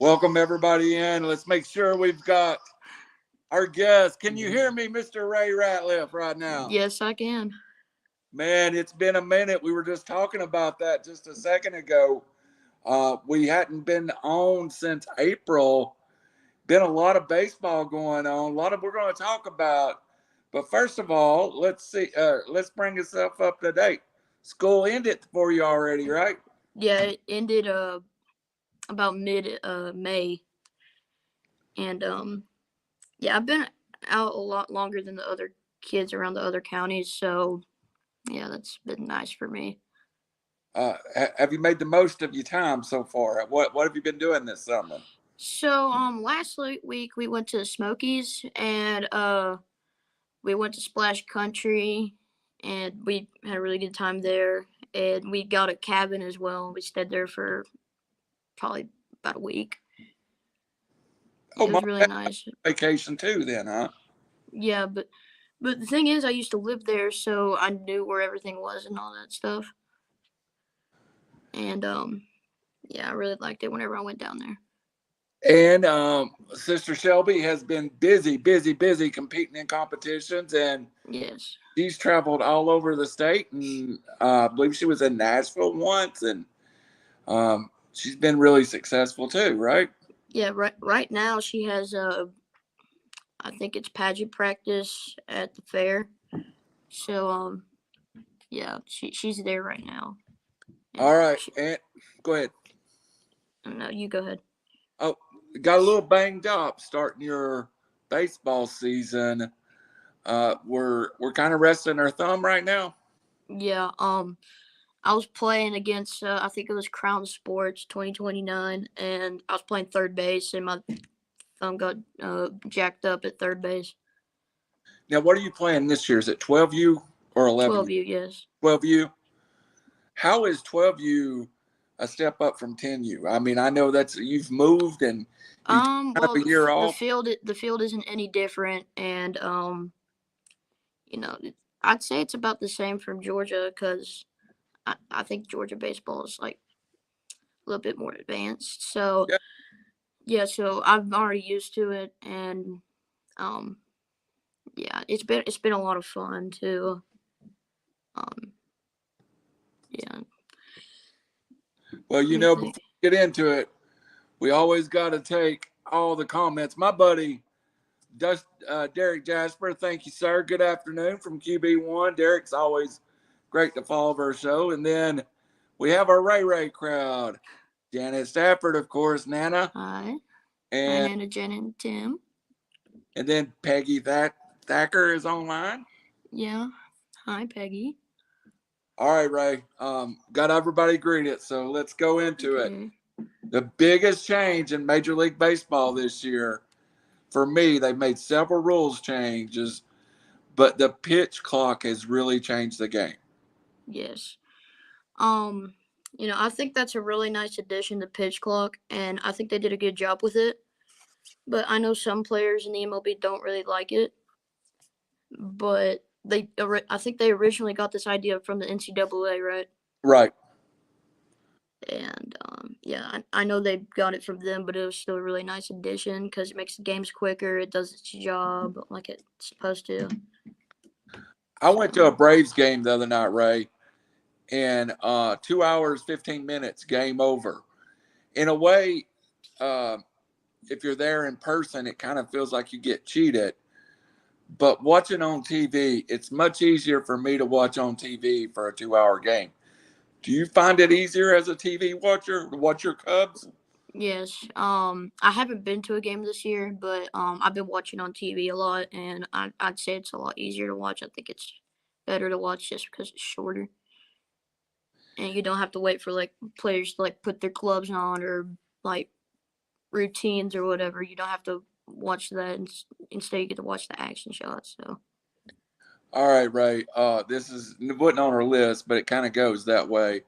Welcome everybody in. Let's make sure we've got our guest. Can you hear me, Mr. Ray Ratliff, right now? Yes, I can. Man, it's been a minute. We were just talking about that just a second ago. We hadn't been on since April. Been a lot of baseball going on. A lot of we're going to talk about. But first of all, let's see. Let's bring yourself up to date. School ended for you already, right? Yeah, it ended about mid May, and yeah, I've been out a lot longer than the other kids around the other counties, so yeah, that's been nice for me. Have you made the most of your time so far? What have you been doing this summer? So last week we went to the Smokies, and we went to Splash Country, and we had a really good time there. And we got a cabin as well. We stayed there for probably about a week. Oh, It my was really nice. vacation too, then, huh? Yeah, but the thing is, I used to live there, so I knew where everything was and all that stuff. And yeah, I really liked it whenever I went down there. And Sister Shelby has been busy competing in competitions, and Yes. she's traveled all over the state. And I believe she was in Nashville once, and she's been really successful too, right? Yeah. Right now, she has I think it's pageant practice at the fair. So yeah, she's there right now. And All right, and go ahead. no, you go ahead. Oh, got a little banged up starting your baseball season. We're kind of resting our thumb right now. Yeah. I was playing against I think it was Crown Sports 2029, and I was playing third base, and my thumb got jacked up at third base. Now, what are you playing this year? Is it 12U or 11U? 12U, yes. 12U. How is 12U a step up from 10U? I mean, I know that's you've moved and you took kind Well, of a year off. the field isn't any different, and you know, I'd say it's about the same from Georgia because I think Georgia baseball is like a little bit more advanced. So Yeah. yeah, so I'm already used to it, and um, yeah, it's been a lot of fun too. Um, yeah, Well, let me before think. we get into it, we always got to take all the comments. My buddy, Derek Jasper, thank you, sir. Good afternoon from QB1. Derek's always great to follow our show. And then we have our Ray crowd. Janet Stafford, of course, Nana, Hi, hi, and Nana, Jen, and Tim. then Peggy Thacker is online. Yeah, hi, Peggy. All right, Ray. Got everybody greeted, so let's go into it. Okay. The biggest change in Major League Baseball this year, for me, they've made several rules changes, but the pitch clock has really changed the game. Yes. Um, I think that's a really nice addition to pitch clock, and I think they did a good job with it. But I know some players in the MLB don't really like it. But I think they originally got this idea from the NCAA, right? Right. And yeah, I know they got it from them, but it was still a really nice addition because it makes the games quicker. It does its job like it's supposed to. I went to a Braves game the other night, Ray, and 2 hours, 15 minutes, game over. In a way, uh, if you're there in person, it kind of feels like you get cheated. But watching on TV, it's much easier for me to watch on TV for a 2 hour game. Do you find it easier as a TV watcher to watch your Cubs? Yes. I haven't been to a game this year, but I've been watching on TV a lot, and I'd say it's a lot easier to watch. I think it's better to watch just because it's shorter, and you don't have to wait for like players to like put their gloves on or like routines or whatever. You don't have to watch that. Instead, you get to watch the action shots. So All right, Ray. This is wasn't on our list, but it kind of goes that way.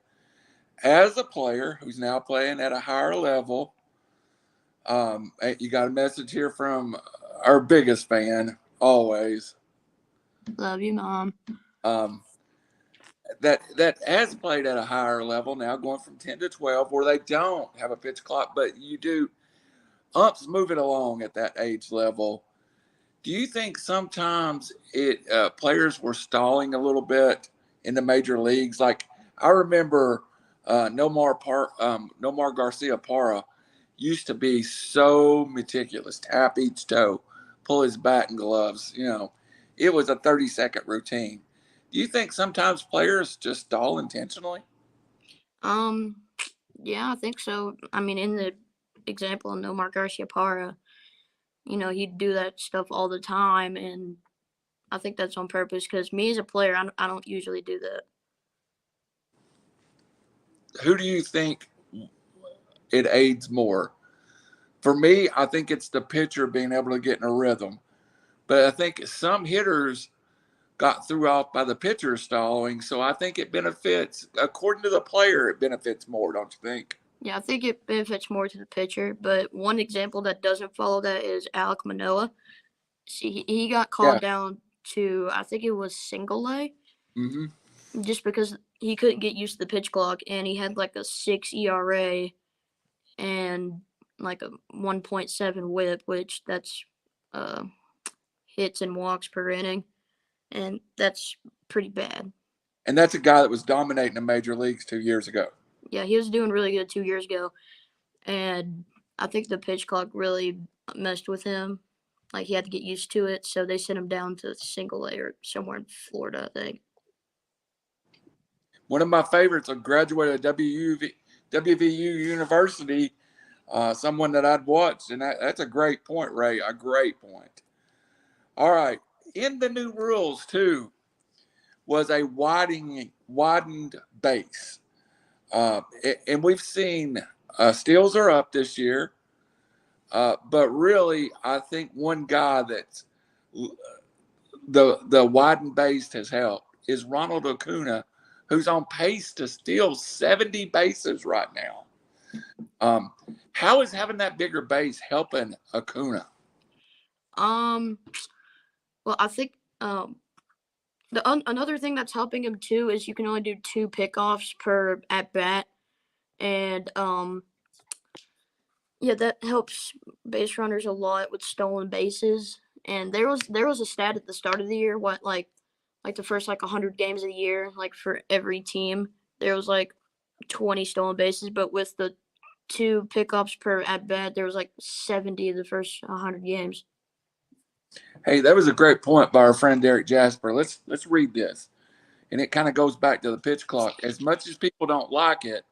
As a player who's now playing at a higher level, you got a message here from our biggest fan, always. love you, mom. Um, that has played at a higher level now, going from 10 to 12, where they don't have a pitch clock, but you do. umps move it along at that age level. Do you think sometimes players were stalling a little bit in the major leagues? Like I remember Nomar Garcia Parra used to be so meticulous, tap each toe, pull his batting gloves. It was a 30-second routine. Do you think sometimes players just stall intentionally? Um, yeah, I think so. I mean, in the example of Nomar Garcia Parra, he'd do that stuff all the time, and I think that's on purpose because me as a player, I don't usually do that. Who do you think it aids more? For me, I think it's the pitcher being able to get in a rhythm. But I think some hitters got threw off by the pitcher stalling, so I think it benefits, according to the player, it benefits more, don't you think? Yeah, I think it benefits more to the pitcher, but one example that doesn't follow that is Alek Manoah. See, he got Yeah. called down to, I think it was single A, Mm-hmm. just because he couldn't get used to the pitch clock, and he had like a 6 ERA and like a 1.7 WHIP, which that's uh, hits and walks per inning, and that's pretty bad. And that's a guy that was dominating the major leagues 2 years ago. Yeah, he was doing really good 2 years ago, and I think the pitch clock really messed with him. Like he had to get used to it, so they sent him down to single A or somewhere in Florida, I think. One of my favorites, a graduate of WVU University, someone that I'd watched, and that's a great point, Ray. A great point. All right, in the new rules too was a widened base, and we've seen steals are up this year, but really, I think one guy that's the widened base has helped is Ronald Acuna, who's on pace to steal 70 bases right now. How is having that bigger base helping Acuna? Um, well, I think another thing that's helping him too is you can only do 2 pickoffs per at bat, and yeah, that helps base runners a lot with stolen bases. And there was a stat at the start of the year, what like the first like 100 games of the year, like for every team, there was like 20 stolen bases, but with the 2 pickups per at bat, there was like 70 the first 100 games. Hey, that was a great point by our friend Derek Jasper. Let's read this, and it kind of goes back to the pitch clock. As much as people don't like it,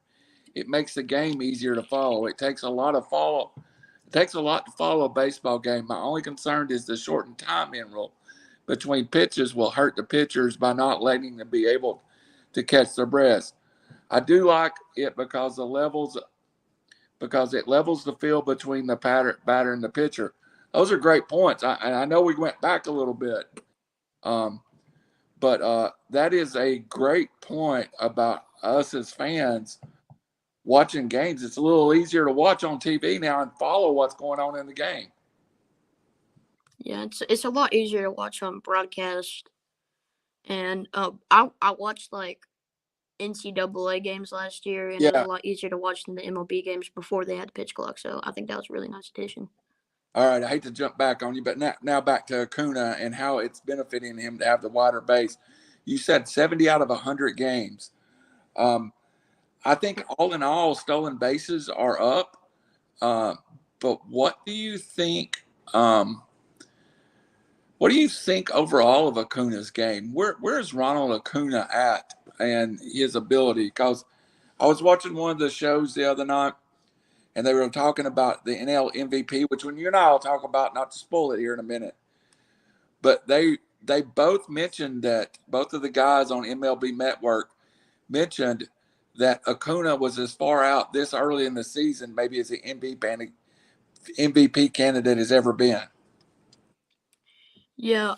it makes the game easier to follow. It takes a lot of follow. It takes a lot to follow a baseball game. My only concern is the shortened time interval between pitches will hurt the pitchers by not letting them be able to catch their breaths. I do like it because it levels the field between the batter and the pitcher. Those are great points. I know we went back a little bit, um, but that is a great point about us as fans watching games. It's a little easier to watch on TV now and follow what's going on in the game. Yeah, it's a lot easier to watch on broadcast. And I watched like NCAA games last year, and it was Yeah. a lot easier to watch than the MLB games before they had the pitch clock. So I think that was a really nice addition. All right. I hate to jump back on you, but now back to Acuna and how it's benefiting him to have the wider base. You said 70 out of 100 games. Um, I think all in all, stolen bases are up. Uh, but what do you think? What do you think overall of Acuna's game? Where's Ronald Acuna at and his ability? Because I was watching one of the shows the other night, and they were talking about the NL MVP, which when you and I will talk about, not to spoil it here in a minute, but they both mentioned that both of the guys on MLB Network mentioned that Acuna was as far out this early in the season, maybe as the MVP candidate has ever been. Yeah,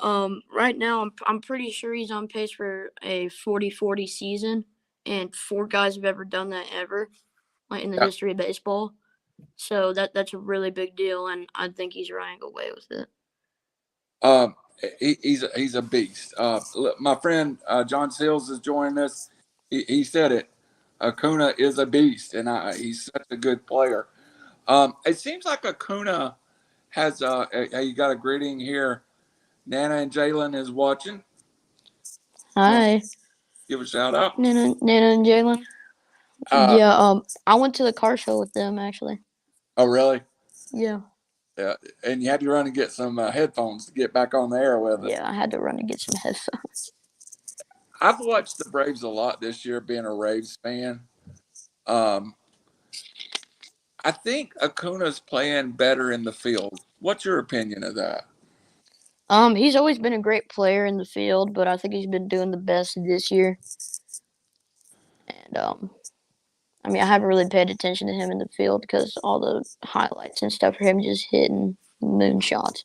right now I'm pretty sure he's on pace for a 40-40 season, and 4 guys have ever done that ever, like in the Yeah. history of baseball. So that's a really big deal, and I think he's running away with it. Um, he's a beast. My friend John Sills is joining us. He said it. Acuna is a beast, and he's such a good player. It seems like Acuna has you got a greeting here. Nana and Jalen is watching. You want to Hi, give a shout out? Nana and Jalen. Uh, Yeah, I went to the car show with them actually. oh, really? Yeah, Yeah. And you had to run and get some headphones to get back on the air with us. yeah, I had to run to get some headphones. I've watched the Braves a lot this year, being a Braves fan. Um, I think Acuna's playing better in the field. What's your opinion of that? He's always been a great player in the field, but I think he's been doing the best this year. And I mean, I haven't really paid attention to him in the field because all the highlights and stuff for him just hitting moonshots.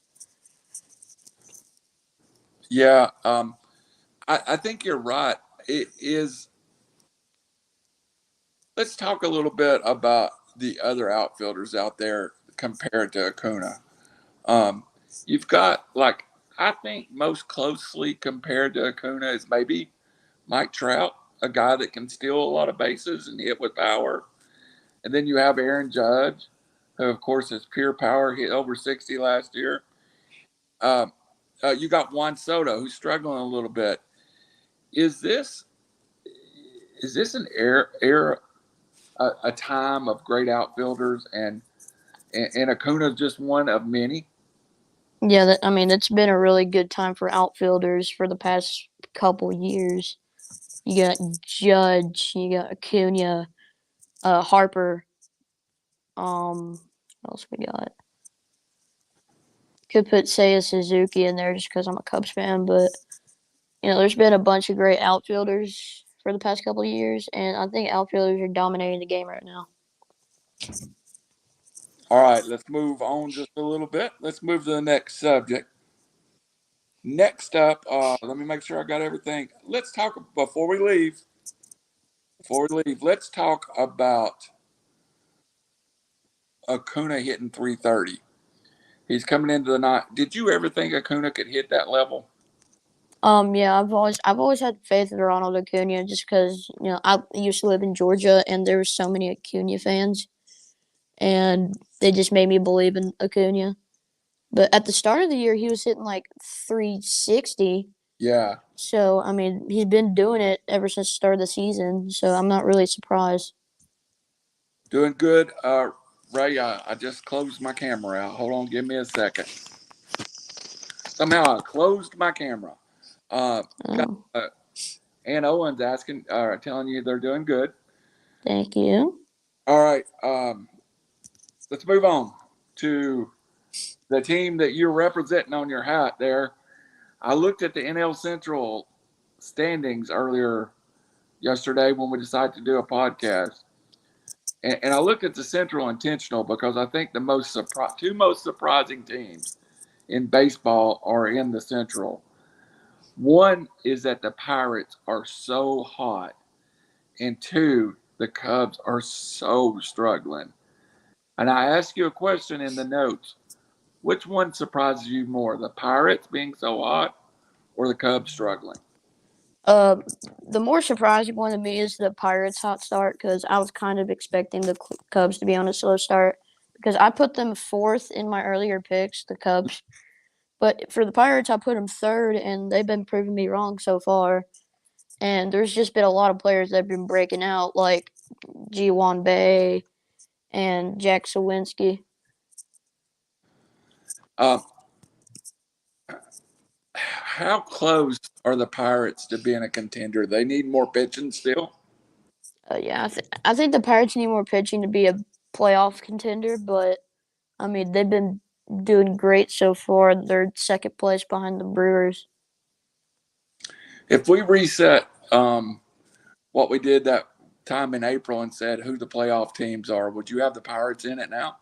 Yeah, I think you're right. It is. Let's talk a little bit about the other outfielders out there compared to Acuna. Um, you've got like I think most closely compared to Acuna is maybe Mike Trout, a guy that can steal a lot of bases and hit with power. And then you have Aaron Judge, who of course is pure power, hit over 60 last year. Um, you got Juan Soto, who's struggling a little bit. Is this is this an era a time of great outfielders and Acuna's just one of many? Yeah, I mean, it's been a really good time for outfielders for the past couple years. You got Judge, you got Acuna, Harper. What else we got? Could put Seiya Suzuki in there just because I'm a Cubs fan, but there's been a bunch of great outfielders for the past couple of years, and I think outfielders are dominating the game right now. All right, let's move on just a little bit. Let's move to the next subject. Next up, let me make sure I got everything. Let's talk before we leave. Before we leave, let's talk about Acuna hitting 330. He's coming into the night. Did you ever think Acuna could hit that level? Yeah, I've always had faith in Ronald Acuna just because I used to live in Georgia and there were so many Acuna fans, and they just made me believe in Acuna. But at the start of the year, he was hitting like 360. Yeah, So I mean, he's been doing it ever since the start of the season. So I'm not really surprised. doing good. Ray, I just closed my camera out. Hold on, give me a second. Somehow I closed my camera. Got Oh, Ann Owens asking, telling you they're doing good. thank you. All right, let's move on to the team that you're representing on your hat there. I looked at the NL Central standings earlier yesterday when we decided to do a podcast. And I looked at the Central intentional because I think the two most surprising teams in baseball are in the Central. One is that the Pirates are so hot, and two, the Cubs are so struggling. And I asked you a question in the notes. Which one surprises you more, the Pirates being so hot or the Cubs struggling? Uh, the more surprising one to me is the Pirates' hot start because I was kind of expecting the Cubs to be on a slow start because I put them fourth in my earlier picks, the Cubs. But for the Pirates, I put them third, and they've been proving me wrong so far. And there's just been a lot of players that have been breaking out, like G1 Bay and Jack Sawinski. Um, how close are the Pirates to being a contender? They need more pitching still. Yeah, I think the Pirates need more pitching to be a playoff contender, but I mean they've been doing great so far. They're second place behind the Brewers. If we reset what we did that time in April and said who the playoff teams are, would you have the Pirates in it now?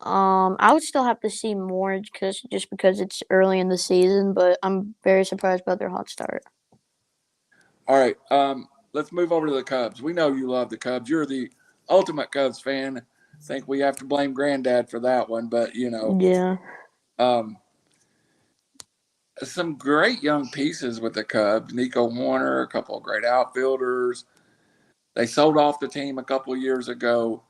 I would still have to see more because it's early in the season, but I'm very surprised about their hot start. All right. Let's move over to the Cubs. We know you love the Cubs. You're the ultimate Cubs fan. I think we have to blame Granddad for that one, but Yeah. um, some great young pieces with the Cubs. Nico Warner, a couple of great outfielders. They sold off the team a couple of years ago.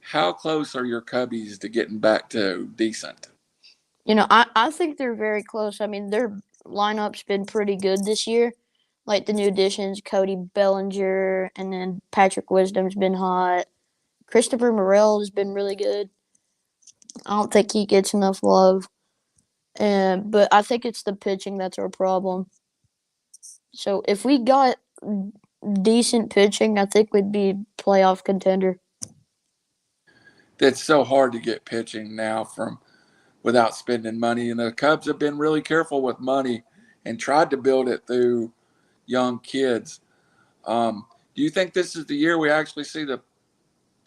How close are your Cubbies to getting back to decent? I think they're very close. I mean, their lineup's been pretty good this year. Like the new additions, Cody Bellinger, and then Patrick Wisdom's been hot. Christopher Morel has been really good. I don't think he gets enough love. But I think it's the pitching that's our problem. So if we got decent pitching, I think we'd be playoff contender. It's so hard to get pitching now from without spending money, and the Cubs have been really careful with money and tried to build it through young kids. Do you think this is the year we actually see the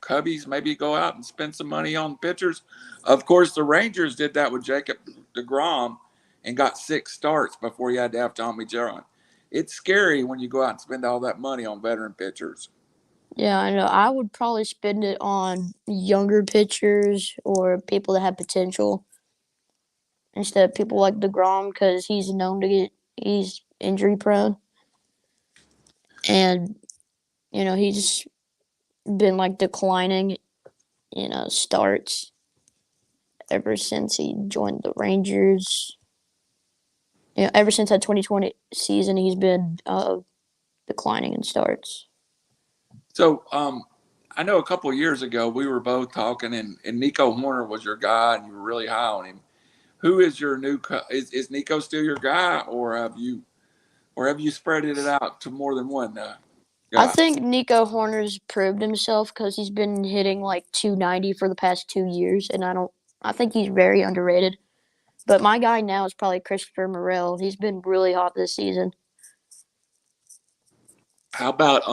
Cubbies maybe go out and spend some money on pitchers? Of course, the Rangers did that with Jacob DeGrom and got 6 starts before he had to have Tommy John. It's scary when you go out and spend all that money on veteran pitchers. Yeah, I know. I would probably spend it on younger pitchers or people that have potential instead of people like DeGrom because he's injury prone and he's been like declining starts ever since he joined the Rangers. Ever since that 2020 season, he's been declining in starts. So, I know a couple of years ago we were both talking, and Nico Horner was your guy, and you were really high on him. Who is your is Nico still your guy, or have you spread it out to more than one I guy? think Nico Horner's proved himself because he's been hitting like 290 for the past 2 years, and I think he's very underrated. But my guy now is probably Christopher Morel. He's been really hot this season. How about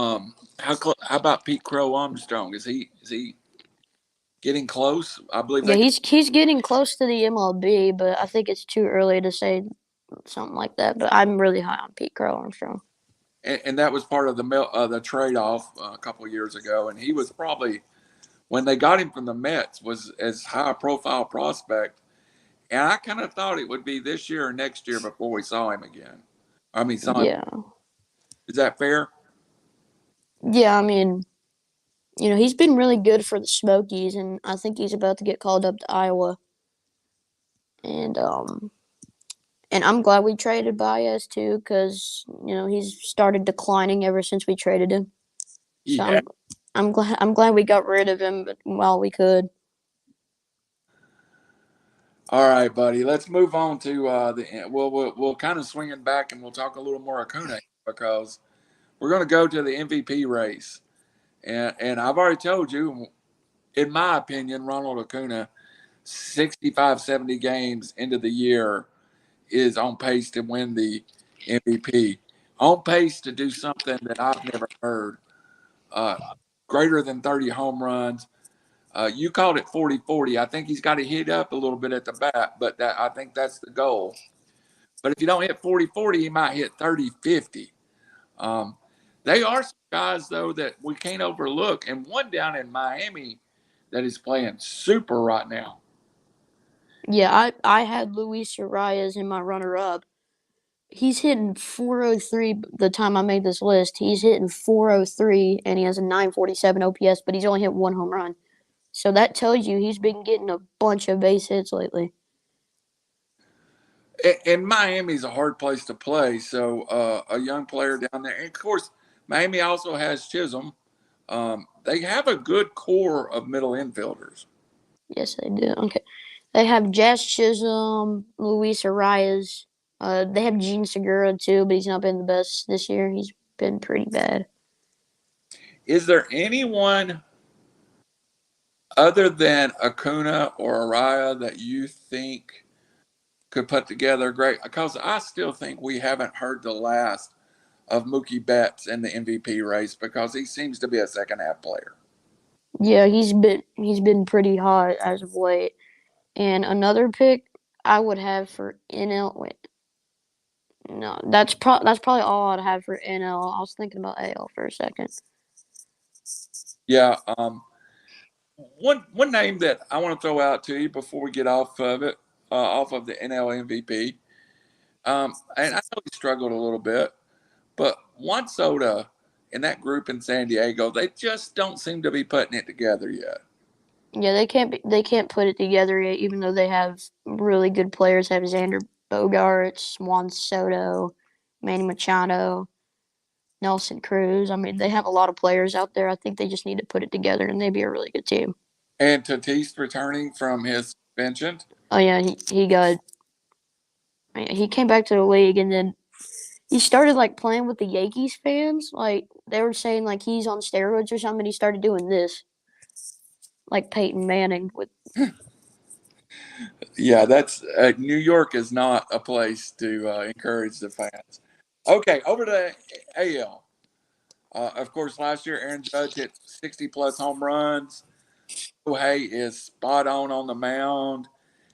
how about Pete Crow Armstrong? Is he getting close? I believe Yeah, they he's getting close to the MLB, but I think it's too early to say something like that. But I'm really high on Pete Crow Armstrong. and that was part of the trade off a couple of years ago, and he was probably when they got him from the Mets was as high a profile prospect, and I kind of thought it would be this year or next year before we saw him again. I mean, saw him. Yeah, Is that fair? yeah. I mean, he's been really good for the Smokies, and I think he's about to get called up to Iowa. And and I'm glad we traded Baez too, because he's started declining ever since we traded him. So Yeah. I'm glad we got rid of him while we could. All right, buddy. Let's move on to we'll kind of swing it back and we'll talk a little more Acuna because we're going to go to the MVP race, and I've already told you, in my opinion, Ronald Acuna, 65, 70 games into the year is on pace to win the MVP. On pace to do something that I've never heard. Uh, Greater than 30 home runs. You called it 40-40. I think he's got to hit up a little bit at the bat, but I think that's the goal. But if you don't hit 40-40, he might hit 30-50. Um, they are some guys, though, that we can't overlook. And one down in Miami that is playing super right now. Yeah, I had Luis Arias in my runner up. He's hitting 403 the time I made this list. He's hitting 403 and he has a 947 OPS, but he's only hit one home run. So that tells you he's been getting a bunch of base hits lately. And Miami's a hard place to play. So a young player down there. And of course, Miami also has Chisholm. They have a good core of middle infielders. Yes, they do. Okay. They have Jazz Chisholm, Luis Arias. They have Gene Segura too, but he's not been the best this year. He's been pretty bad. Is there anyone other than Acuna or Araya that you think could put together great? Because I still think we haven't heard the last of Mookie Betts in the MVP race because he seems to be a second half player. Yeah, he's been pretty hot as of late. And another pick I would have for NL. Wait, no, that's probably all I'd have for NL. I was thinking about AL for a second. Yeah. One name that I want to throw out to you before we get off of it, off of the NL MVP. And I know he struggled a little bit, but Juan Soda and that group in San Diego, they just don't seem to be putting it together yet. Yeah, they can't put it together yet, even though they have really good players. They have Xander Bogaerts, Juan Soto, Manny Machado, Nelson Cruz. I mean, they have a lot of players out there. I think they just need to put it together, and they'd be a really good team. And Tatis returning from his suspension. Oh yeah, he came back to the league, and then he started like playing with the Yankees fans. Like they were saying like he's on steroids or something. He started doing this, like Peyton Manning with. Yeah, that's New York is not a place to encourage the fans. Okay, over to AL. Of course, last year Aaron Judge hit 60 plus home runs. Shohei is spot on the mound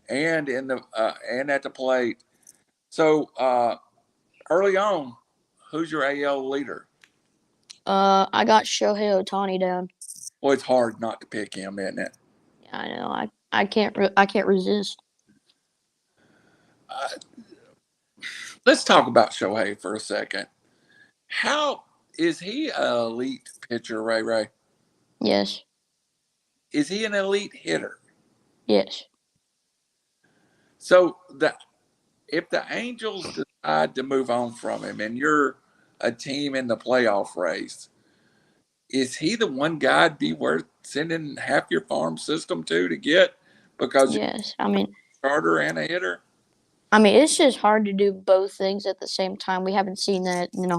and in the and at the plate. So early on, who's your AL leader? I got Shohei Ohtani down. Well, it's hard not to pick him, isn't it? Yeah, I know. I can't resist. Uh, let's talk about Shohei for a second. How is he an elite pitcher, Ray Ray? Yes, Is he an elite hitter? yes, So if the Angels decide to move on from him and you're a team in the playoff race, is he the one guy would be worth sending half your farm system to get because you're yes. a starter and a hitter? It's just hard to do both things at the same time. We haven't seen that in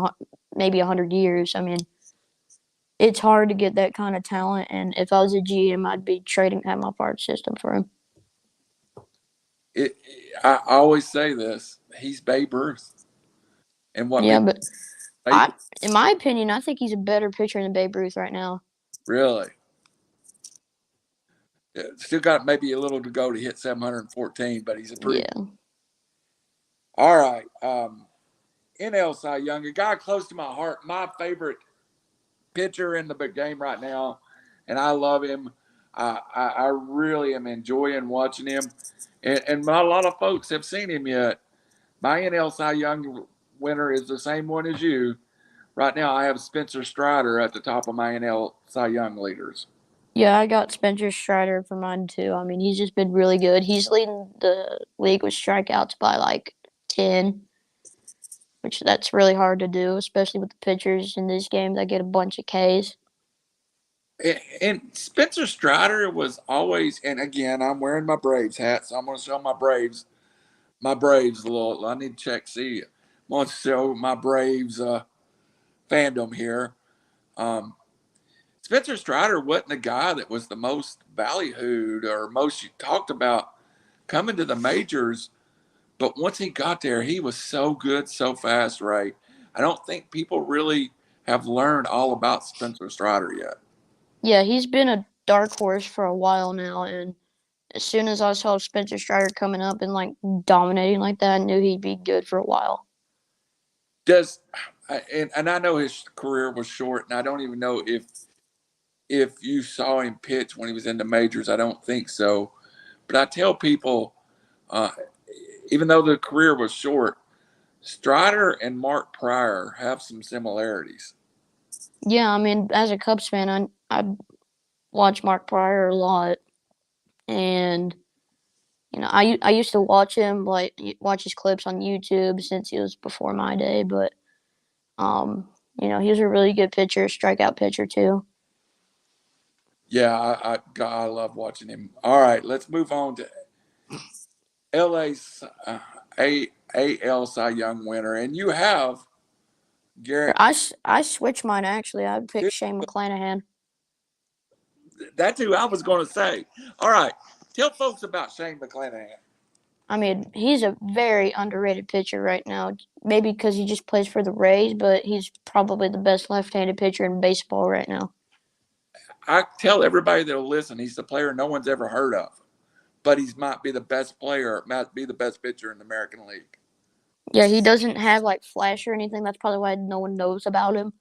maybe 100 years. It's hard to get that kind of talent. And if I was a GM, I'd be trading half my farm system for him. It, I always say this: he's Babe Ruth, and what Yeah, people but say in my opinion, I think he's a better pitcher than Babe Ruth right now. really. Still got maybe a little to go to hit 714, but he's a pretty. Yeah. All right. NL Cy Young, a guy close to my heart, my favorite pitcher in the big game right now, and I love him. I really am enjoying watching him, and not a lot of folks have seen him yet. My NL Cy Young winner is the same one as you. Right now, I have Spencer Strider at the top of my NL Cy Young leaders. Yeah, I got Spencer Strider for mine too. He's just been really good. He's leading the league with strikeouts by like 10, which that's really hard to do, especially with the pitchers in this game that get a bunch of Ks. And Spencer Strider was always, and again, I'm wearing my Braves hat, so I'm going to show my Braves a little. I need to check, see. I want to show my Braves fandom here. Um, Spencer Strider wasn't the guy that was the most ballyhooed or most you talked about coming to the majors, but once he got there, he was so good, so fast, right? I don't think people really have learned all about Spencer Strider yet. Yeah, he's been a dark horse for a while now, and as soon as I saw Spencer Strider coming up and like dominating like that, I knew he'd be good for a while. Does and I know his career was short, and I don't even know if you saw him pitch when he was in the majors. I don't think so. But I tell people, uh, even though the career was short, Strider and Mark Pryor have some similarities. Yeah, as a Cubs fan, I watch Mark Pryor a lot, and I used to watch him like watch his clips on YouTube since he was before my day, but he was a really good pitcher, strikeout pitcher too. Yeah, God, I love watching him. All right, let's move on to LA's AL Cy Young winner, and you have Garrett. I switched mine actually. I'd pick Shane McClanahan. That's who I was going to say. All right, tell folks about Shane McClanahan. He's a very underrated pitcher right now. Maybe because he just plays for the Rays, but he's probably the best left-handed pitcher in baseball right now. I tell everybody that'll listen, he's the player no one's ever heard of, but he might be the best player, might be the best pitcher in the American League. Yeah, he doesn't have like flash or anything. That's probably why no one knows about him,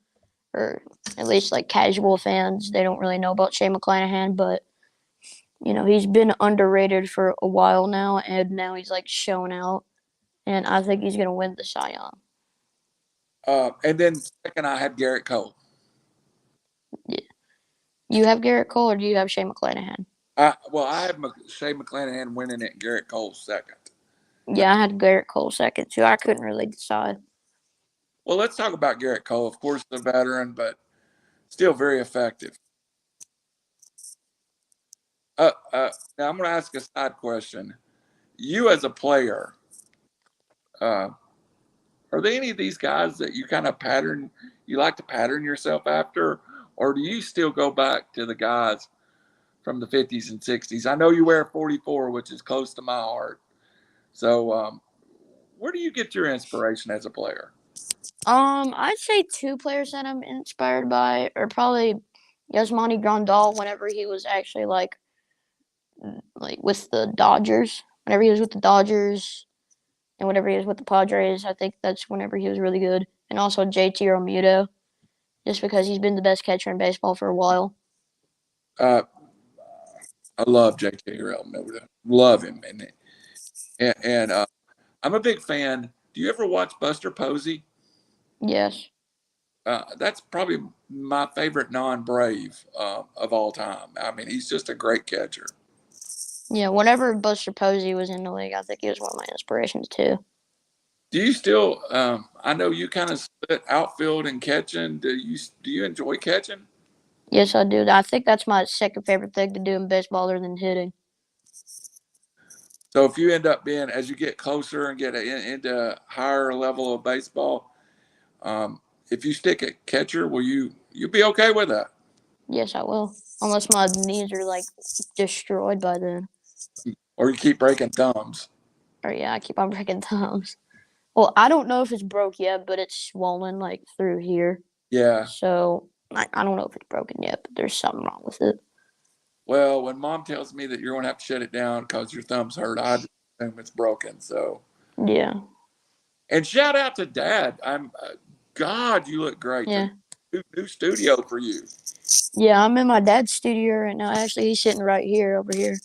or at least like casual fans. They don't really know about Shane McClanahan, but he's been underrated for a while now, and now he's like shown out, and I think he's gonna win the Cy Young. And then second, I had Garrett Cole. Yeah. You have Garrett Cole, or do you have Shane McClanahan? I had Shea McClanahan winning it, and Garrett Cole second. Yeah, I had Garrett Cole second too. I couldn't really decide. Well, let's talk about Garrett Cole. Of course, the veteran, but still very effective. Now I'm going to ask a side question. You as a player, uh, are there any of these guys that you kind of you like to pattern yourself after, or do you still go back to the guys from the 50s and 60s? I know you wear 44, which is close to my heart. So, where do you get your inspiration as a player? I'd say two players that I'm inspired by are probably Yasmani Grandal whenever he was actually like with the Dodgers. Whenever he was with the Dodgers and whenever he was with the Padres, I think that's whenever he was really good. And also JT Realmuto, just because he's been the best catcher in baseball for a while. Uh, I love JT Realmuto. Love him, and I'm a big fan. Do you ever watch Buster Posey? Yes. That's probably my favorite non-Brave of all time. I mean, he's just a great catcher. Yeah, whenever Buster Posey was in the league, I think he was one of my inspirations too. Do you still? I know you kind of split outfield and catching. Do you enjoy catching? Yes, I do. I think that's my second favorite thing to do in baseball other than hitting. So if you end up being as you get closer and get into higher level of baseball, if you stick at catcher, will you be okay with that? Yes, I will. Unless my knees are like destroyed by then. Or you keep breaking thumbs? Or yeah, I keep on breaking thumbs. Well, I don't know if it's broke yet, but it's swollen like through here. Yeah. So I don't know if it's broken yet, but there's something wrong with it. Well, when mom tells me that you're going to have to shut it down because your thumb's hurt, I just assume it's broken. So, Yeah. and shout out to Dad. God, you look great. Yeah. New studio for you. Yeah, I'm in my dad's studio right now. Actually, he's sitting right here over here.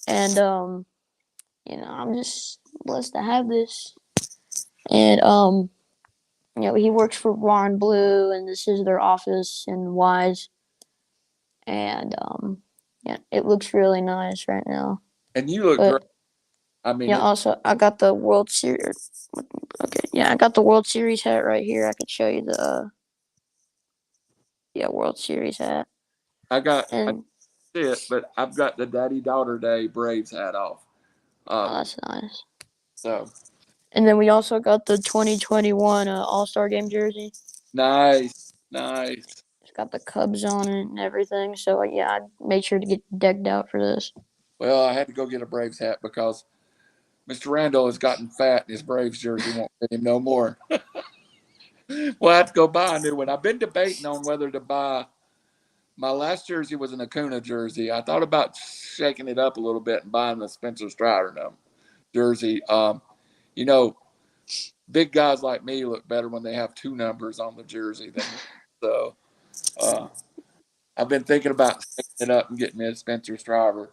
And I'm just blessed to have this. And he works for Ron Blue and this is their office in Wise. And yeah, it looks really nice right now. And you look great. But I mean, yeah, also I got the World Series. Okay, yeah, I got the World Series hat right here. I could show you the World Series hat. I And see it, but I've got the Daddy Daughter Day Braves hat off. oh, Um, that's nice. so And then we also got the 2021 All Star Game jersey. nice, nice. It's got the Cubs on it and everything. So yeah, I made sure to get decked out for this. Well, I had to go get a Braves hat because Mr. Randall has gotten fat and his Braves jersey won't fit him no more. Well, I have to go buy a new one. I've been debating on whether to buy. My last jersey was an Acuna jersey. I thought about shaking it up a little bit and buying the Spencer Strider jersey. You know, big guys like me look better when they have two numbers on the jersey than one. So uh, I've been thinking about shaking it up and getting me a Spencer Strider.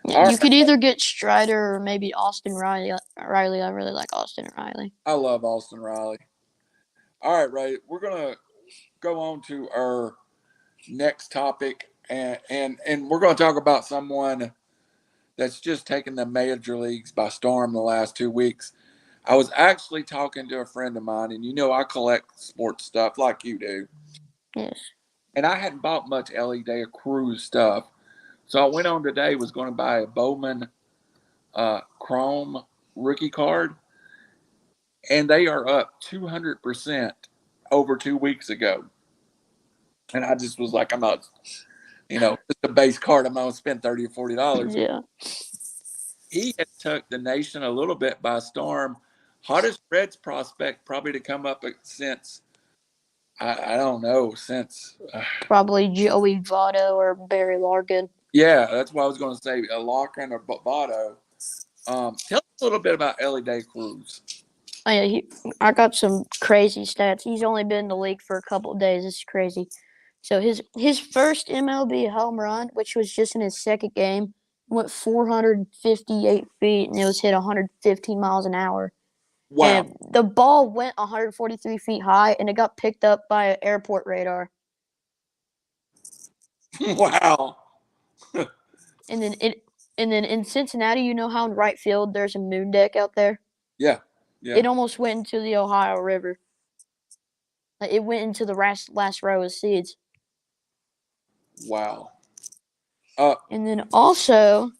Yeah, All you right, could either get Strider or maybe Austin Riley. Riley, I really like Austin Riley. I love Austin Riley. All right, Ray, we're gonna go on to our next topic, and we're gonna talk about someone that's just taken the major leagues by storm the last 2 weeks. I was actually talking to a friend of mine, and I collect sports stuff like you do. Yes. And I hadn't bought much Elly De La Cruz stuff. So I went on today, was going to buy a Bowman Chrome rookie card, and they are up 200% over 2 weeks ago. And I just was like, I'm not, just a base card. I'm not going to spend $30 or $40. Yeah. He has took the nation a little bit by storm. Hottest Reds prospect probably to come up since I don't know since Probably Joey Votto or Barry Larkin. yeah, that's what I was going to say, a Lochran or Votto. Tell us a little bit about Elly De Cruz. Oh, yeah, I got some crazy stats. He's only been in the league for a couple of days. It's crazy. So his first MLB home run, which was just in his second game, went 458 feet and it was hit 115 miles an hour. Wow. And the ball went 143 feet high and it got picked up by an airport radar. Wow. And then in Cincinnati, you know how in right field there's a moon deck out there? Yeah, yeah. It almost went into the Ohio River. Like, it went into the last row of seats. Wow. And then also,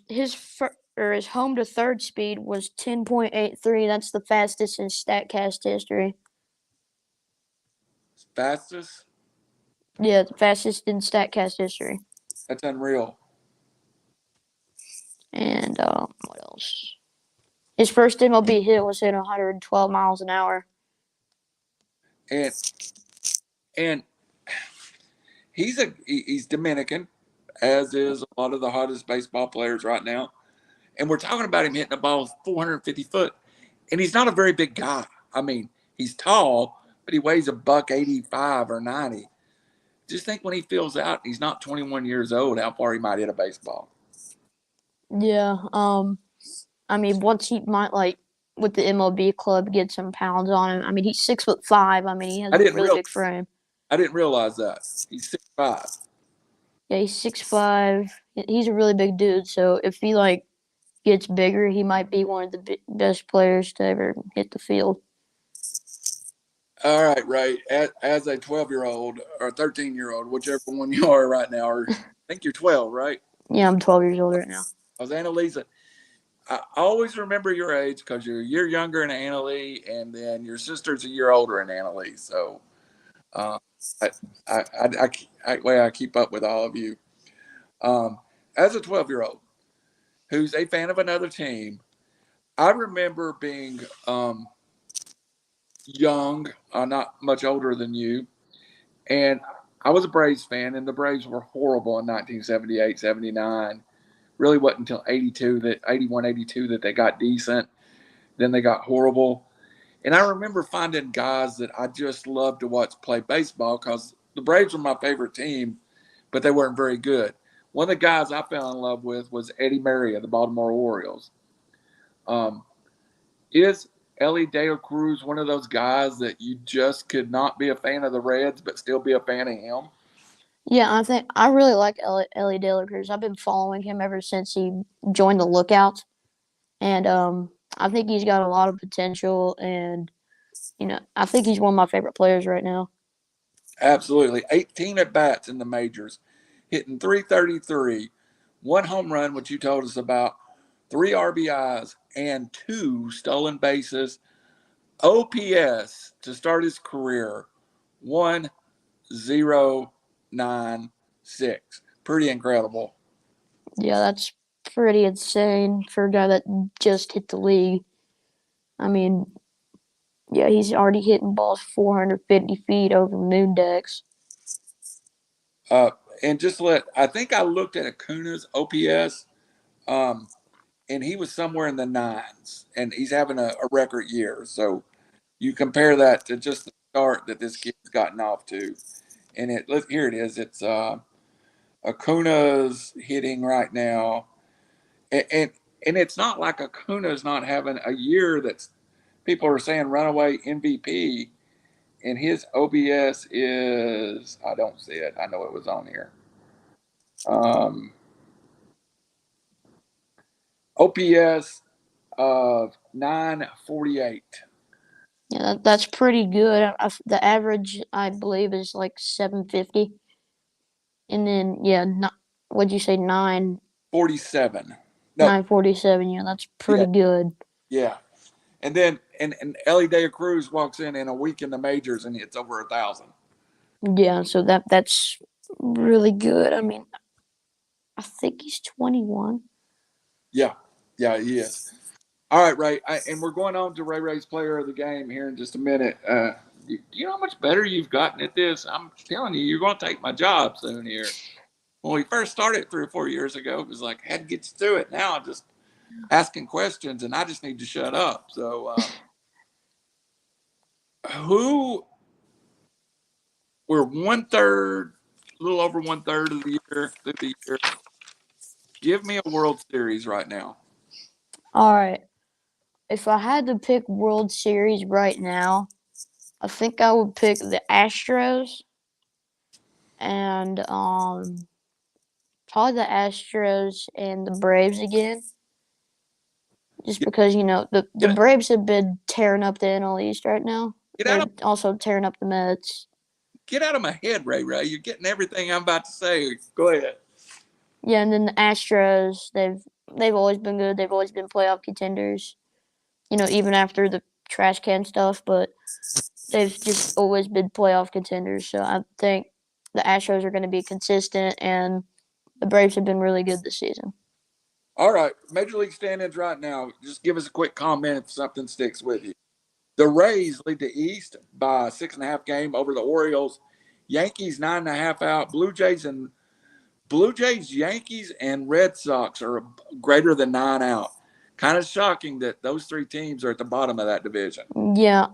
his home to third speed was 10.83. That's the fastest in Statcast history. Fastest? Yeah, the fastest in Statcast history. That's unreal. And what else? His first MLB hit was hit 112 miles an hour. And and he's Dominican, as is a lot of the hottest baseball players right now. And we're talking about him hitting a ball 450 foot, and he's not a very big guy. I mean, he's tall, but he weighs a buck 85 or 90. Just think when he fills out, he's not 21 years old, how far he might hit a baseball. Yeah. I mean, once he might with the MLB club get some pounds on him. I mean, he's 6'5". I mean, he has I a didn't really real big frame. I didn't realize that he's 6'5". Yeah, he's 6'5". He's a really big dude. So if he gets bigger, he might be one of the best players to ever hit the field. All right, Ray. As a 12-year-old or 13-year-old, whichever one you are right now, or I think you're 12, right? Yeah, I'm 12 years old right now. I was Annalisa. I always remember your age because you're a year younger than Annalie, and then your sister's a year older than Annalie. So, uh, I, I keep up with all of you. As a 12-year-old who's a fan of another team, I remember being young, not much older than you, and I was a Braves fan, and the Braves were horrible in 1978, 79. Really wasn't until 82 that 81, 82 that they got decent. Then they got horrible. And I remember finding guys that I just loved to watch play baseball because the Braves were my favorite team, but they weren't very good. One of the guys I fell in love with was Eddie Murray of the Baltimore Orioles. Um, is Elly De La Cruz one of those guys that you just could not be a fan of the Reds but still be a fan of him? Yeah, I think I really like Elly De La Cruz. I've been following him ever since he joined the Lookouts, and I think he's got a lot of potential. And I think he's one of my favorite players right now. Absolutely. 18 at bats in the majors, hitting 333, one home run, which you told us about, three RBIs, and two stolen bases. OPS to start his career 1096. Pretty incredible. Yeah, that's pretty insane for a guy that just hit the league. I mean, yeah, he's already hitting balls 450 feet over moon decks. Uh, and I think I looked at Acuna's OPS, um, and he was somewhere in the nines, and he's having a record year. So you compare that to just the start that this kid's gotten off to, and here it is. It's Acuna's hitting right now, and and it's not like Acuna's not having a year that's people are saying runaway MVP, and his OBS is I don't see it. I know it was on here. Um, OPS of 948. Yeah, that's pretty good. The average, I believe, is like 750. And then, yeah, what'd you say, 47. No, 947? Yeah, that's yeah, pretty good. yeah. And then and Elly De La Cruz walks in a week in the majors and hits over 1,000. Yeah, so that's really good. I mean, I think he's 21. Yeah, yeah, he is. All right, Ray, and we're going on to Ray's player of the game here in just a minute. Do you know how much better you've gotten at this? I'm telling you, you're going to take my job soon here. When we first started 3 or 4 years ago, it was like I had to get you through it. Now I'm just asking questions, and I just need to shut up. So, who we're one third, a little over one third of the year through the year. Give me a World Series right now. All right. If I had to pick World Series right now, I think I would pick the Astros and probably the Astros and the Braves again. Just Get, because, the get, Braves have been tearing up the NL East right now. get out They're of also tearing up the Mets. get out of my head, Ray Ray. You're getting everything I'm about to say. Go ahead. Yeah, and then the Astros, they've always been good. They've always been playoff contenders. Even after the trash can stuff, but they've just always been playoff contenders. So I think the Astros are going to be consistent, and the Braves have been really good this season. All right, Major League standings right now. Just give us a quick comment if something sticks with you. The Rays lead the East by 6.5 game over the Orioles. Yankees 9.5 out. Blue Jays, Yankees, and Red Sox are greater than 9 out. Kind of shocking that those three teams are at the bottom of that division. Yeah,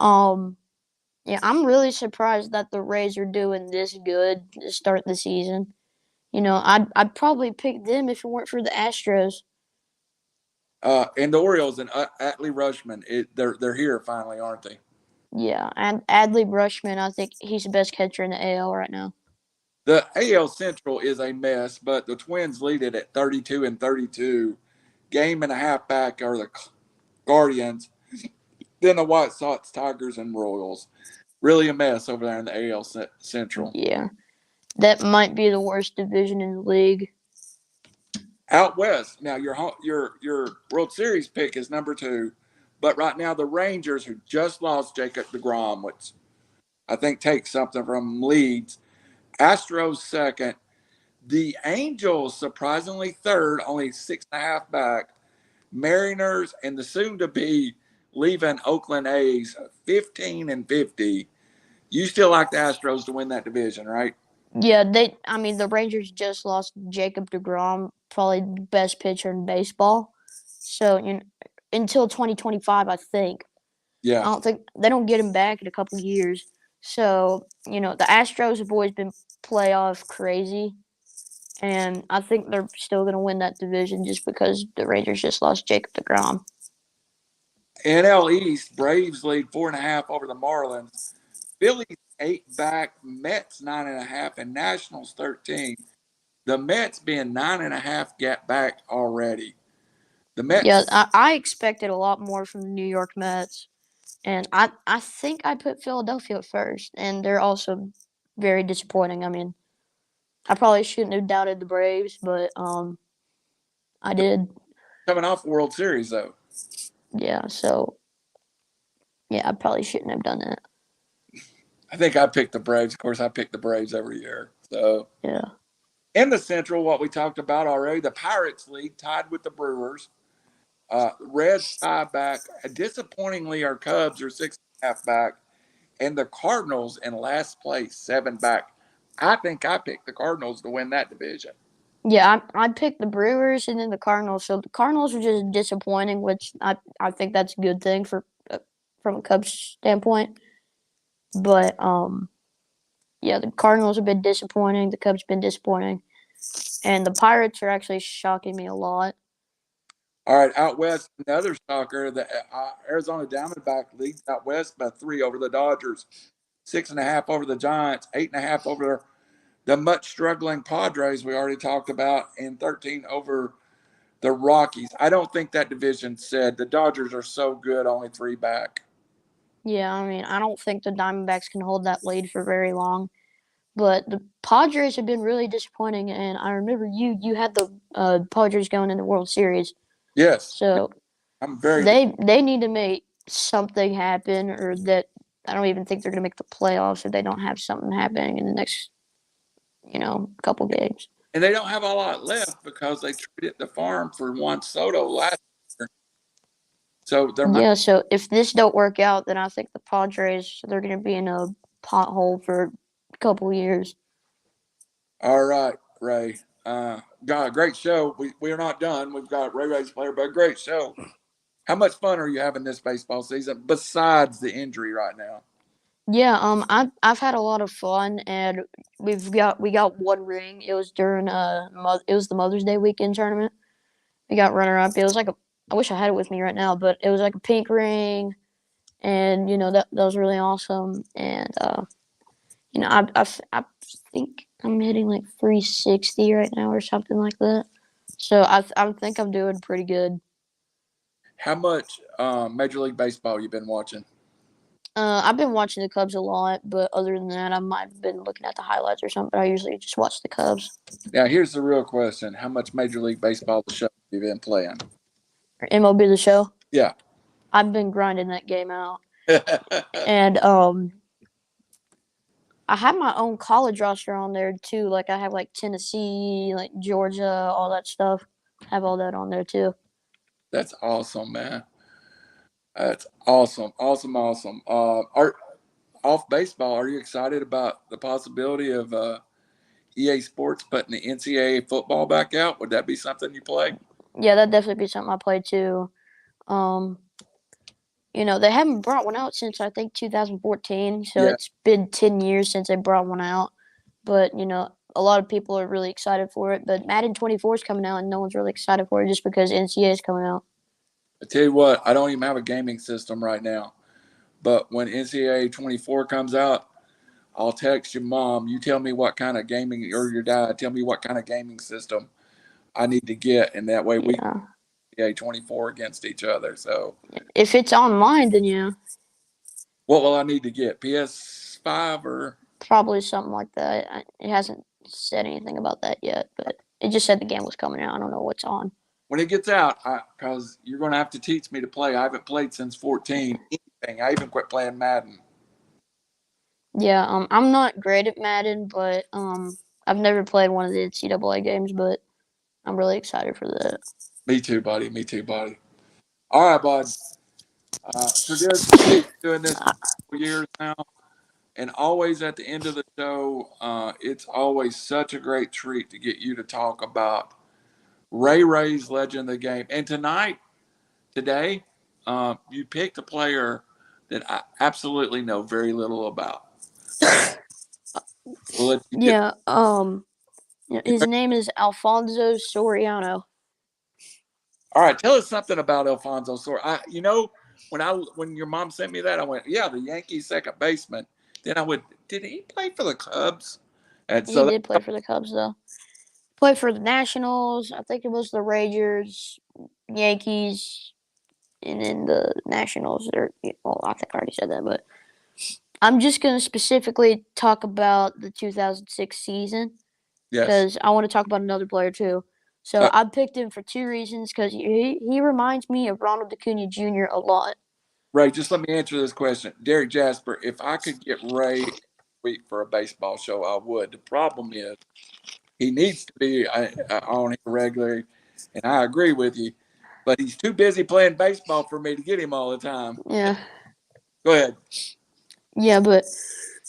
yeah, I'm really surprised that the Rays are doing this good to start the season. I'd probably pick them if it weren't for the Astros. And the Orioles and Atlee Rushman, they're here finally, aren't they? Yeah, and Adley Brushman, I think he's the best catcher in the AL right now. The AL Central is a mess, but the Twins lead it at 32 and 32. Game and a half back are the Guardians, then the White Sox, Tigers, and Royals. Really a mess over there in the AL Central. Yeah, that might be the worst division in the league. Out west, now your World Series pick is number 2, but right now the Rangers, who just lost Jacob DeGrom, which I think takes something from leads. Astros second. The Angels surprisingly third, only 6.5 back. Mariners and the soon-to-be leaving Oakland A's 15 and 50. You still like the Astros to win that division, right? Yeah, the Rangers just lost Jacob DeGrom, probably the best pitcher in baseball. So, until 2025, I think. I Yeah. don't think they don't get him back in a couple years. So, the Astros have always been playoff crazy. And I think they're still going to win that division just because the Rangers just lost Jacob DeGrom. NL East, Braves lead 4.5 over the Marlins. Phillies 8 back, Mets 9.5, and Nationals 13. The Mets being 9.5 get back already. The Yeah, Mets I expected a lot more from the New York Mets. And I think I put Philadelphia first. And they're also very disappointing. I probably shouldn't have doubted the Braves, but I did. coming off World Series though. Yeah, so yeah, I probably shouldn't have done that. I think I picked the Braves. Of course, I pick the Braves every year. So Yeah. in the Central, what we talked about already, the Pirates lead tied with the Brewers. Reds 5 back. Disappointingly, our Cubs are 6.5 back, and the Cardinals in last place 7 back. I think I picked the Cardinals to win that division. Yeah, I picked the Brewers and then the Cardinals. So the Cardinals are just disappointing, which I think that's a good thing for from a Cubs standpoint. But yeah, the Cardinals have been disappointing. The Cubs have been disappointing, and the Pirates are actually shocking me a lot. All right, out west, another stalker. The Arizona Diamondback leads out west by 3 over the Dodgers, 6.5 over the Giants, 8.5 over the much struggling Padres we already talked about, and 13 over the Rockies. I don't think that division said the Dodgers are so good, only 3 back. Yeah, I don't think the Diamondbacks can hold that lead for very long. But the Padres have been really disappointing, and I remember you had the Padres going in the World Series, Yes, so I'm very. they need to make something happen, or that I don't even think they're going to make the playoffs if they don't have something happening in the next couple games. And they don't have a lot left because they traded the farm for Juan Soto last year. So there might. Yeah, so if this don't work out, then I think the Padres they're going to be in a pothole for a couple years. All right, Ray. God, great show. We're not done. We've got Ray Ray's player, but a great show. How much fun are you having this baseball season besides the injury right now? Yeah, I've had a lot of fun, and we got one ring. It was during it was the Mother's Day weekend tournament. We got runner up. It was like a I wish I had it with me right now, but it was like a pink ring, and that was really awesome. And I think I'm hitting like 360 right now or something like that. So I think I'm doing pretty good. How much Major League Baseball you been watching? I've been watching the Cubs a lot, but other than that, I might have been looking at the highlights or something. But I usually just watch the Cubs. Now, here's the real question: how much Major League Baseball the show have you been playing? Or MLB the Show. Yeah. I've been grinding that game out, and I have my own college roster on there too. Like I have like Tennessee, like Georgia, all that stuff. I have all that on there too. That's awesome, man. That's awesome, awesome, awesome. Are off baseball? Are you excited about the possibility of EA Sports putting the NCAA football back out? Would that be something you play? Yeah, that'd definitely be something I play too. Um, they haven't brought one out since I think 2014, so Yeah, it's been 10 years since they brought one out. But a lot of people are really excited for it. But Madden 24 is coming out, and no one's really excited for it just because NCAA is coming out. I tell you what, I don't even have a gaming system right now. But when NCAA 24 comes out, I'll text your mom. You tell me what kind of gaming, or your dad, tell me what kind of gaming system I need to get, and that way we can Yeah, play 24 against each other. So, if it's online, then yeah, what will I need to get? PS5 or probably something like that. It hasn't said anything about that yet, but it just said the game was coming out. I don't know what's on. when it gets out? Because you're going to have to teach me to play. I haven't played since 14. Anything. I even quit playing Madden. Yeah, I'm not great at Madden, but I've never played one of the NCAA games, but I'm really excited for that. Me too, buddy. Me too, buddy. All right, bud. So, Derek, doing this for years now. And always at the end of the show, it's always such a great treat to get you to talk about Ray's legend of the game. And today, you picked a player that I absolutely know very little about. We'll let you get. Yeah, his name is Alfonso Soriano. All right, tell us something about Alfonso Sor. When your mom sent me that, I went, yeah, the Yankees second baseman. Then I went, did he play for the Cubs? And He so did play for the Cubs though. Played for the Nationals. I think it was the Rangers, Yankees, and then the Nationals. Well, I think I already said that, but I'm just gonna specifically talk about the 2006 season yes, because I want to talk about another player too. So uh, I picked him for two reasons because he reminds me of Ronald Acuna Jr. a lot. Ray, just let me answer this question. Derek Jasper, if I could get Ray every week for a baseball show, I would. The problem is he needs to be on here regularly, and I agree with you, but he's too busy playing baseball for me to get him all the time. Yeah, Go ahead. yeah, but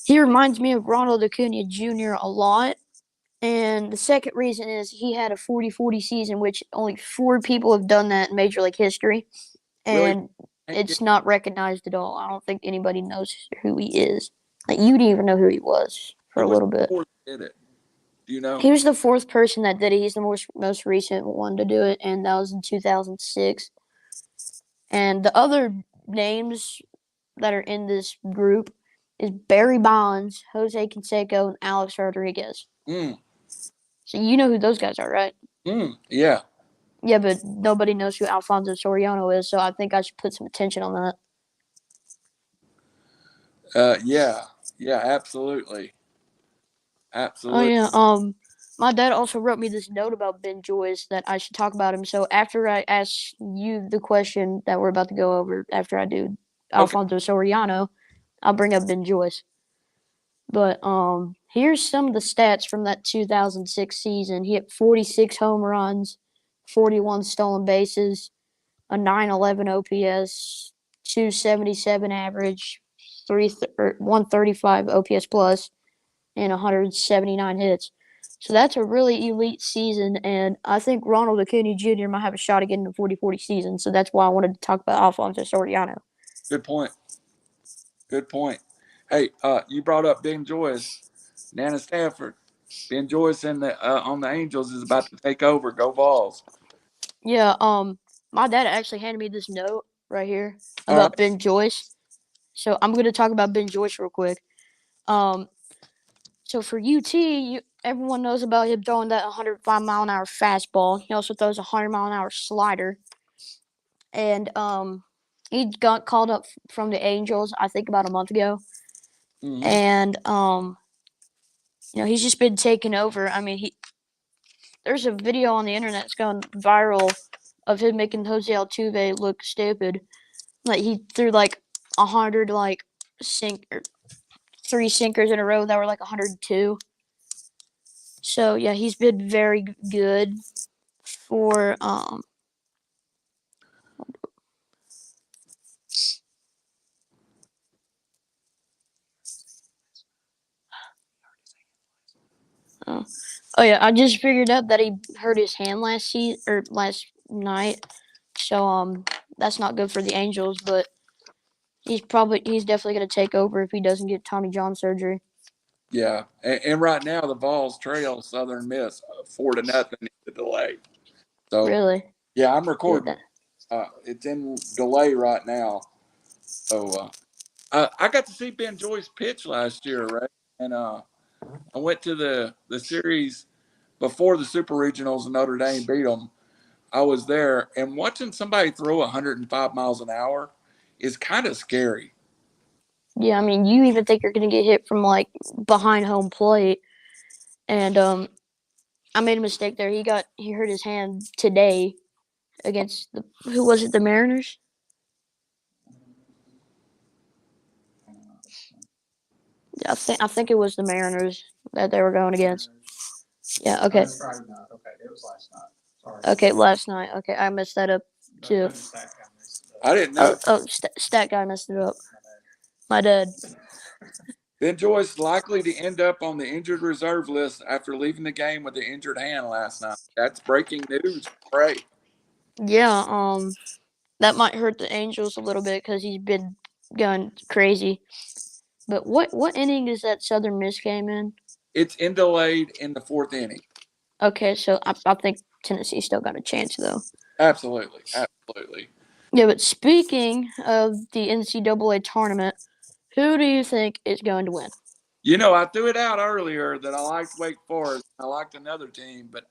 he reminds me of Ronald Acuna Jr. a lot. And the second reason is he had a 40-40 season, which only four people have done that in Major League history. Willie, And it's not recognized at all. I don't think anybody knows who he is. Like, you didn't even know who he was for who a was little bit. the fourth that did it? Do you know? He was the fourth person that did it. He's the most recent one to do it, and that was in 2006. And the other names that are in this group is Barry Bonds, Jose Canseco, and Alex Rodriguez. Mm, So you know who those guys are, right? yeah. Yeah, but nobody knows who Alfonso Soriano is, so I think I should put some attention on that. Yeah. Yeah, absolutely. Oh Absolutely. yeah. My dad also wrote me this note about Ben Joyce that I should talk about him. So after I ask you the question that we're about to go over, after I do Okay. Alfonso Soriano, I'll bring up Ben Joyce. But here's some of the stats from that 2006 season. He hit 46 home runs, 41 stolen bases, a 911 OPS, 277 average, 135 OPS plus, and 179 hits. So that's a really elite season, and I think Ronald Acuna Jr. might have a shot at getting a 40-40 season. So that's why I wanted to talk about Alfonso Soriano. Good point. Good point. Hey, you brought up Ben Joyce, Nana Stafford. Ben Joyce in the on the Angels is about to take over. Go Vols! Yeah, my dad actually handed me this note right here All right. about Ben Joyce. So I'm going to talk about Ben Joyce real quick. Um, so for UT, everyone knows about him throwing that 105-mile-an-hour fastball. He also throws a 100-mile-an-hour slider. And he got called up from the Angels, I think, about a month ago. Mm-hmm. And he's just been taking over. I mean, there's a video on the internet that's going viral of him making Jose Altuve look stupid. Like he threw like 100 three sinkers in a row that were like 102. So yeah, he's been very good for oh yeah, I just figured out that he hurt his hand last night. So that's not good for the Angels, but he's definitely going to take over if he doesn't get Tommy John surgery. Yeah, and right now the Vols trail Southern Miss 4-0 in the delay. So Really? yeah, I'm Dude, recording. It's in delay right now. So I got to see Ben Joyce pitch last year, right? And I went to the series before the Super Regionals and Notre Dame beat them. I was there, and watching somebody throw 105 miles an hour is kind of scary. yeah, I mean, you even think you're going to get hit from like behind home plate, and I made a mistake there. He hurt his hand today against who was it? The Mariners. I think it was the Mariners that they were going against. Yeah. Okay. Friday night. Okay, it was last night. Sorry. Okay, last night. Okay, I messed that up too. I didn't know. Stat guy messed it up. My dad. Ben Joyce likely to end up on the injured reserve list after leaving the game with an injured hand last night. That's breaking news. Great. Yeah. That might hurt the Angels a little bit because he's been going crazy. But what inning is that Southern Miss game in? It's in delayed in the 4th inning. Okay, so I think Tennessee still got a chance though. Absolutely, absolutely. Yeah, but speaking of the NCAA tournament, who do you think is going to win? You know, I threw it out earlier that I liked Wake Forest. I liked another team, but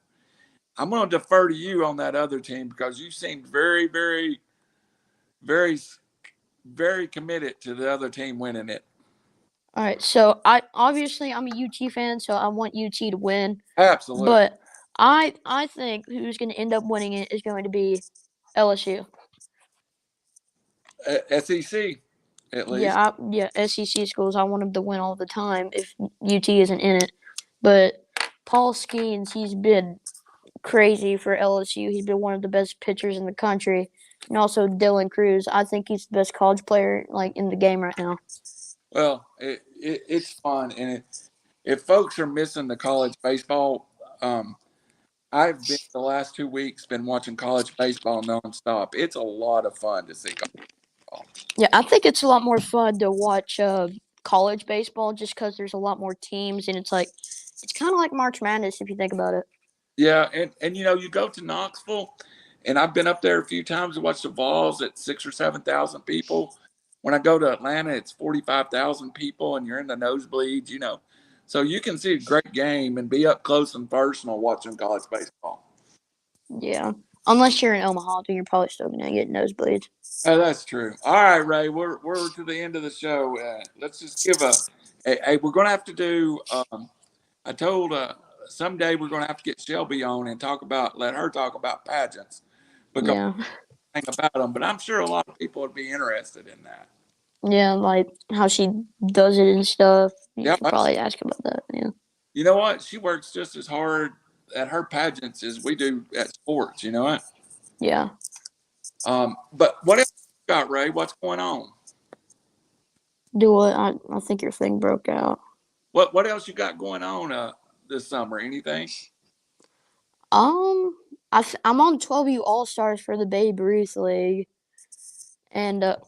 I'm going to defer to you on that other team because you seemed very, very, very, very committed to the other team winning it. All right, so I'm a UT fan, so I want UT to win. Absolutely. But I think who's going to end up winning it is going to be LSU. SEC, at least. SEC schools. I want them to win all the time if UT isn't in it. But Paul Skeens, he's been crazy for LSU. He's been one of the best pitchers in the country, and also Dylan Cruz. I think he's the best college player in the game right now. Well, it's fun, and if folks are missing the college baseball, I've been the last 2 weeks been watching college baseball nonstop. It's a lot of fun to see college baseball. Yeah, I think it's a lot more fun to watch college baseball just because there's a lot more teams, and it's kind of like March Madness if you think about it. Yeah, and you go to Knoxville, and I've been up there a few times to watch the Vols at 6,000 or 7,000 people. When I go to Atlanta, it's 45,000 people, and you're in the nosebleeds. So you can see a great game and be up close and personal watching college baseball. Yeah, unless you're in Omaha, then you're probably still gonna get nosebleeds. Oh, that's true. All right, Ray, we're to the end of the show. Let's just give we're going to have to do. I told someday we're going to have to get Shelby on and let her talk about pageants because Yeah. I think about them. But I'm sure a lot of people would be interested in that. Yeah, like how she does it and stuff. You Yeah, should probably ask about that. Yeah. you know what? She works just as hard at her pageants as we do at sports. You know what? Yeah. But what else you got, Ray? What's going on? Do what? I think your thing broke out. What else you got going on this summer? Anything? I'm on 12U All Stars for the Babe Ruth League, and that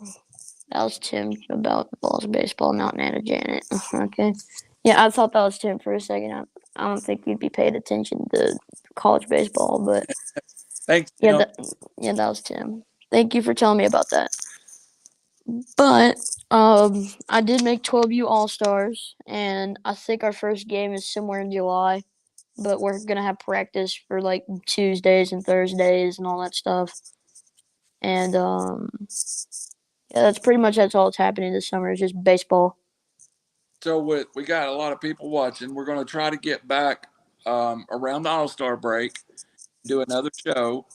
was Tim about balls baseball, not Nana Janet. Okay. Yeah, I thought that was Tim for a second. I don't think you'd be paying attention to college baseball, but Thanks, yeah, Tim. that was Tim. Thank you for telling me about that. But I did make 12U All-Stars, and I think our first game is somewhere in July, but we're gonna have practice for like Tuesdays and Thursdays and all that stuff. And yeah, that's all that's happening this summer is just baseball. So we got a lot of people watching. We're going to try to get back around the All-Star break, do another show.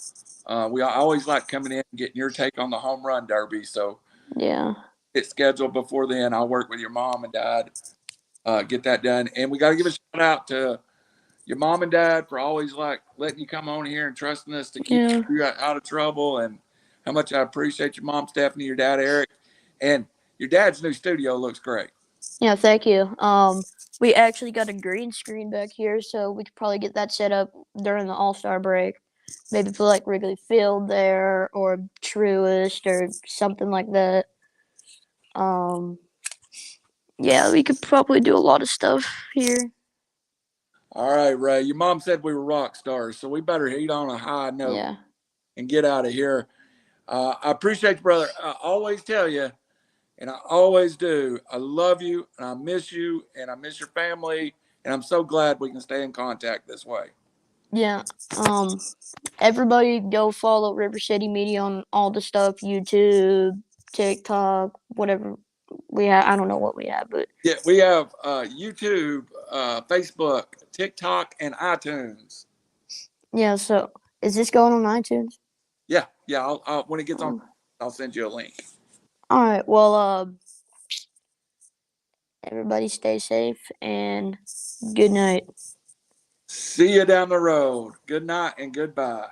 I always like coming in and getting your take on the home run derby. So Yeah. it's scheduled before then. I'll work with your mom and dad, get that done. And we got to give a shout out to your mom and dad for always like letting you come on here and trusting us to keep Yeah. you out of trouble. And how much I appreciate your mom, Stephanie, your dad, Eric, and your dad's new studio looks great. Yeah, thank you. We actually got a green screen back here, so we could probably get that set up during the All-Star break. Maybe for like Wrigley Field there or Truist or something like that. Um, yeah, we could probably do a lot of stuff here. All right, Ray. Your mom said we were rock stars, so we better heat on a high note Yeah. and get out of here. I appreciate you, brother. I always tell you, and I always do, I love you, and I miss you, and I miss your family, and I'm so glad we can stay in contact this way. Yeah. Everybody go follow River City Media on all the stuff, YouTube, TikTok, whatever we have. I don't know what we have, but Yeah, we have YouTube, Facebook, TikTok, and iTunes. yeah. So is this going on iTunes? Yeah. When it gets on, Oh. I'll send you a link. All right. Well, everybody stay safe and good night. See you down the road. Good night and goodbye.